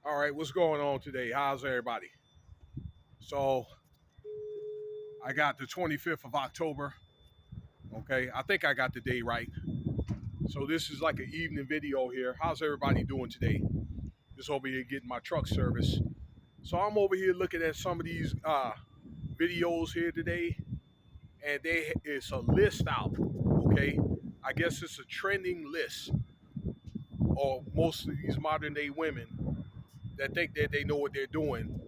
All right, what's going on today? How's everybody? So, I got the 25th of October. Okay, I think I got the day right. So, this is like an evening video here. How's everybody doing today? Just over here getting my truck service. So, I'm over here looking at some of these videos here today, and it's a list out. Okay, I guess it's a trending list, or most of these modern day women that think that they know what they're doing.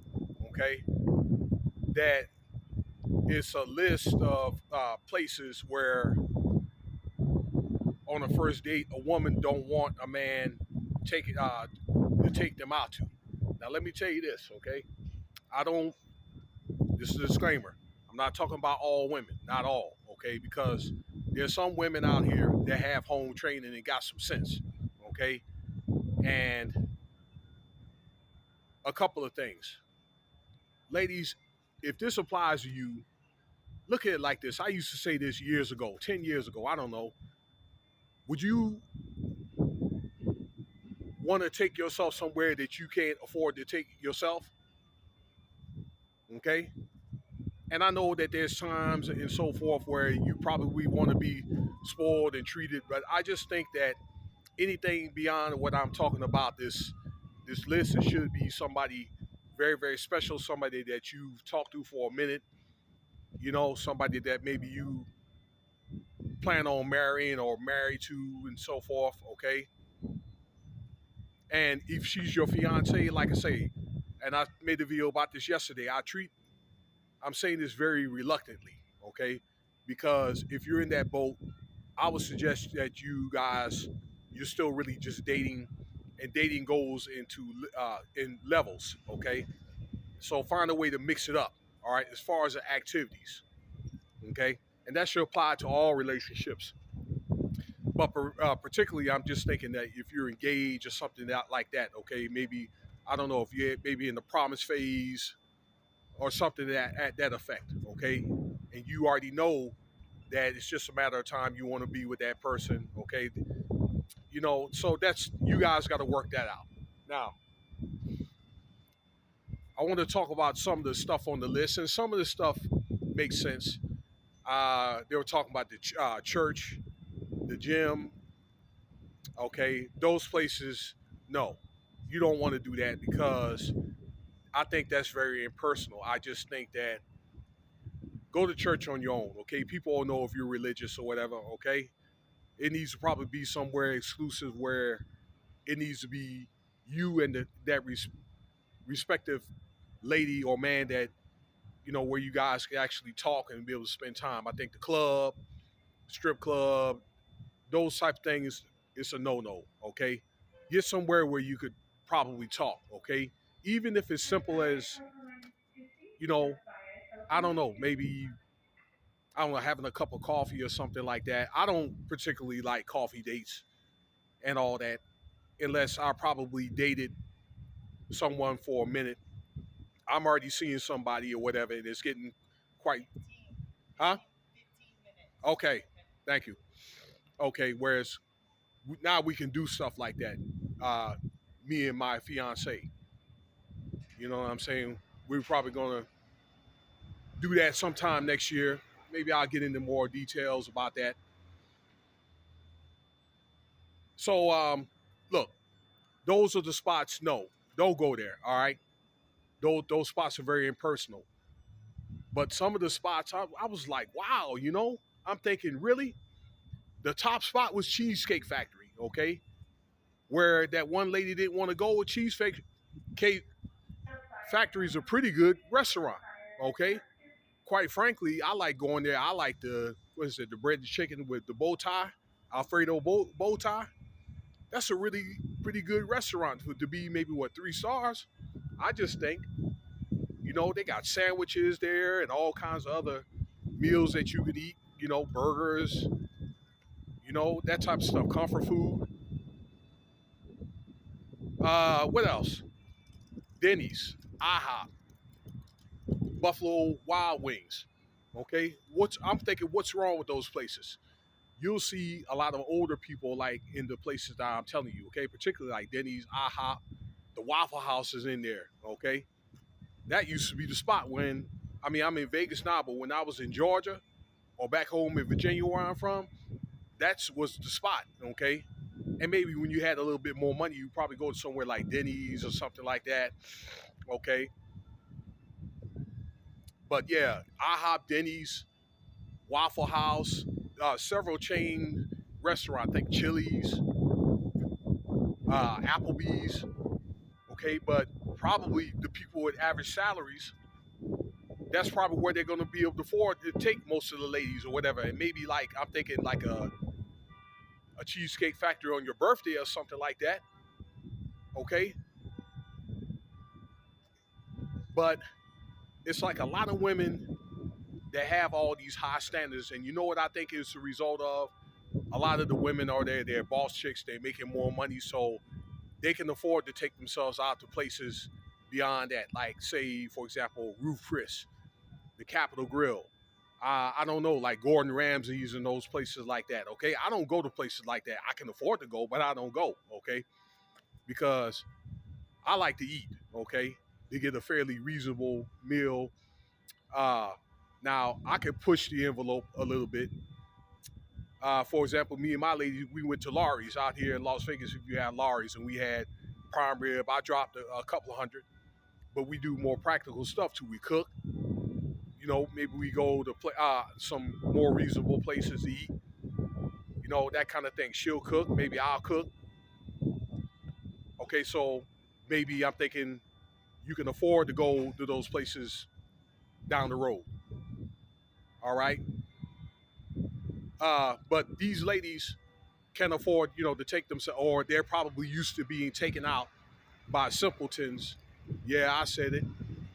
Okay, that it's a list of places where on a first date a woman don't want a man to take them out to. Now let me tell you this, okay? I don't. This is a disclaimer. I'm not talking about all women, not all, okay? Because there's some women out here that have home training and got some sense, okay? And a couple of things, ladies, if this applies to you, look at it like this. I used to say this years ago, 10 years ago. I don't know. Would you want to take yourself somewhere that you can't afford to take yourself? Okay. And I know that there's times and so forth where you probably want to be spoiled and treated, but I just think that anything beyond what I'm talking about, this list, it should be somebody very, very special, somebody that you've talked to for a minute, somebody that maybe you plan on marrying or married to and so forth, okay? And if she's your fiance, like I say, and I made a video about this yesterday, I'm saying this very reluctantly, okay? Because if you're in that boat, I would suggest that you're still really just dating, and dating goes into in levels, okay? So find a way to mix it up, all right, as far as the activities, okay? And that should apply to all relationships. But particularly, I'm just thinking that if you're engaged or something like that, okay, maybe, I don't know if you're maybe in the promise phase or something that at that effect, okay? And you already know that it's just a matter of time you want to be with that person, okay? So that's, you guys got to work that out. Now, I want to talk about some of the stuff on the list, and some of the stuff makes sense. They were talking about the church, the gym, okay? Those places, no, you don't want to do that because I think that's very impersonal. I just think that go to church on your own, okay? People will know if you're religious or whatever, okay? It needs to probably be somewhere exclusive where it needs to be you and that respective lady or man that, where you guys can actually talk and be able to spend time. I think the club, strip club, those type of things, it's a no-no, okay? Get somewhere where you could probably talk, okay? Even if it's simple as, you know, I don't know, maybe, I don't know, having a cup of coffee or something like that. I don't particularly like coffee dates and all that unless I probably dated someone for a minute. I'm already seeing somebody or whatever, and it's getting quite, huh? Okay, thank you. Okay, whereas now we can do stuff like that. Uh, Me and my fiance, you know what I'm saying? We're probably gonna do that sometime next year. Maybe I'll get into more details about that. So, look, those are the spots. No, don't go there. All right, those spots are very impersonal. But some of the spots, I was like, wow, I'm thinking, really? The top spot was Cheesecake Factory, okay? Where that one lady didn't want to go with Cheesecake Factory is a pretty good restaurant, okay? Quite frankly, I like going there. I like what is it, the bread and chicken with the bow tie, Alfredo bow tie. That's a really pretty good restaurant to be maybe, what, 3 stars? I just think, they got sandwiches there and all kinds of other meals that you could eat, burgers, that type of stuff, comfort food. What else? Denny's, IHOP, Buffalo Wild Wings. Okay, I'm thinking, what's wrong with those places? You'll see a lot of older people like in the places that I'm telling you. Okay, particularly like Denny's, IHOP, the Waffle House is in there. Okay, that used to be the spot when, I mean, I'm in Vegas now, but when I was in Georgia or back home in Virginia where I'm from, that was the spot. Okay, and maybe when you had a little bit more money, you probably go to somewhere like Denny's or something like that. Okay, but yeah, IHOP, Denny's, Waffle House, several chain restaurants. I think Chili's, Applebee's. Okay, but probably the people with average salaries, that's probably where they're going to be able to afford to take most of the ladies or whatever. And maybe like I'm thinking like a cheesecake factory on your birthday or something like that. Okay, but it's like a lot of women that have all these high standards, and you know what I think is the result of? A lot of the women are there, they're boss chicks, they're making more money, so they can afford to take themselves out to places beyond that. Like, say, for example, Ruth Chris, the Capitol Grill. I don't know, like Gordon Ramsay's and those places like that. Okay, I don't go to places like that. I can afford to go, but I don't go. Okay, because I like to eat. Okay, to get a fairly reasonable meal. Uh, Now I can push the envelope a little bit. For example, me and my lady, we went to Lawry's out here in Las Vegas. If you have Lawry's, and we had prime rib, I dropped a couple of hundred. But we do more practical stuff too. We cook. You know, maybe we go to some more reasonable places to eat. You know, that kind of thing. She'll cook. Maybe I'll cook. Okay, so maybe I'm thinking you can afford to go to those places down the road. All right. But these ladies can afford, you know, to take themselves, or they're probably used to being taken out by simpletons. Yeah, I said it.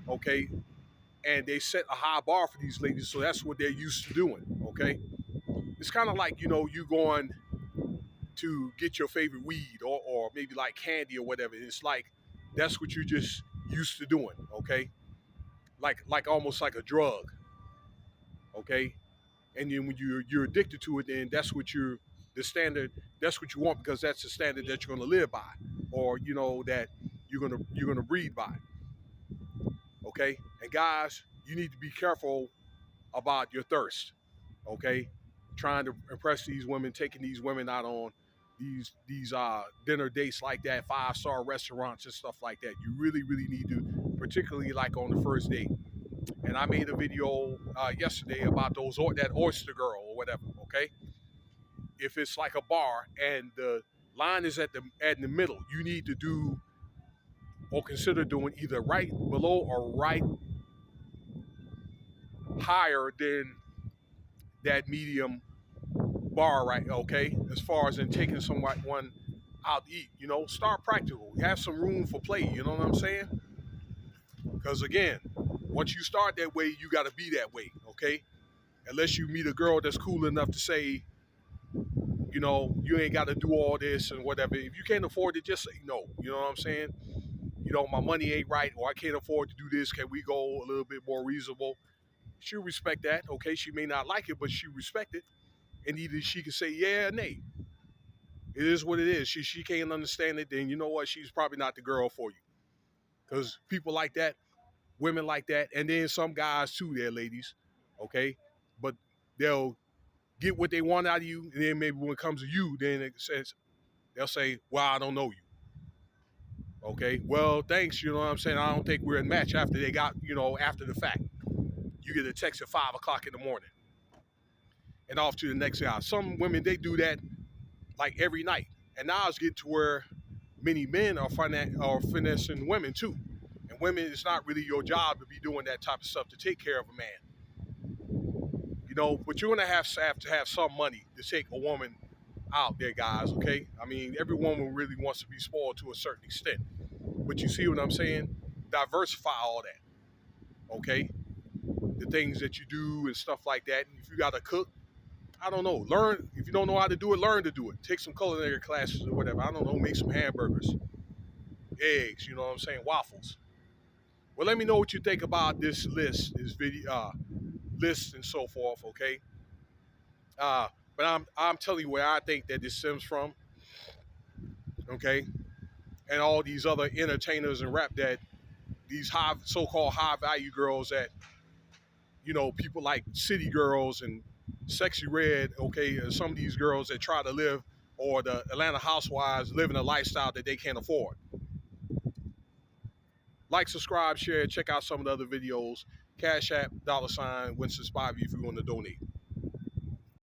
Okay. And they set a high bar for these ladies, so that's what they're used to doing. Okay. It's kind of like, you know, you going to get your favorite weed or maybe like candy or whatever. It's like that's what you're just used to doing. Okay. Like almost like a drug. Okay. And then when you're addicted to it, then that's what you're the standard. That's what you want because that's the standard that you're going to live by, or you know that you're gonna breathe by. Okay, and guys, you need to be careful about your thirst. Okay, trying to impress these women, taking these women out on these dinner dates like that, 5-star restaurants and stuff like that. You really need to, particularly like on the first date. And I made a video yesterday about that oyster girl or whatever. Okay, if it's like a bar and the line is at the middle, you need to do or consider doing either right below or right higher than that medium bar, right? Okay, as far as in taking someone out to eat, you know, start practical. Have some room for play. You know what I'm saying? Because again, once you start that way, you got to be that way. Okay, unless you meet a girl that's cool enough to say, you know, you ain't got to do all this and whatever. If you can't afford it, just say no. You know what I'm saying? You know, my money ain't right, or I can't afford to do this. Can we go a little bit more reasonable? She'll respect that. Okay, she may not like it, but she respect it, and either she can say yeah or nay. It is what it is. She can't understand it, then you know what? She's probably not the girl for you. Because people like that, women like that, and then some guys too, they're ladies. Okay, but they'll get what they want out of you, and then maybe when it comes to you, then it says they'll say, "Well, I don't know you." Okay, well, thanks. You know what I'm saying? I don't think we're a match after they got, you know, after the fact. You get a text at 5 o'clock in the morning and off to the next guy. Some women, they do that like every night. And now it's getting to where many men are finessing women too. And women, it's not really your job to be doing that type of stuff to take care of a man. You know, but you're going to have some money to take a woman out there, guys, okay? I mean, every woman really wants to be spoiled to a certain extent. But you see what I'm saying? Diversify all that, okay? The things that you do and stuff like that. And if you got to cook, I don't know. Learn. If you don't know how to do it, learn to do it. Take some culinary classes or whatever. I don't know. Make some hamburgers, eggs. You know what I'm saying? Waffles. Well, let me know what you think about this list, this video, list and so forth. Okay. But I'm telling you where I think that this stems from. Okay. and all these other entertainers and rap that these so-called high value girls that people like City Girls and Sexy Red, okay, and some of these girls that try to live, or the Atlanta Housewives living a lifestyle that they can't afford. Like, subscribe, share, check out some of the other videos. Cash App, $, Winston Spivey if you want to donate.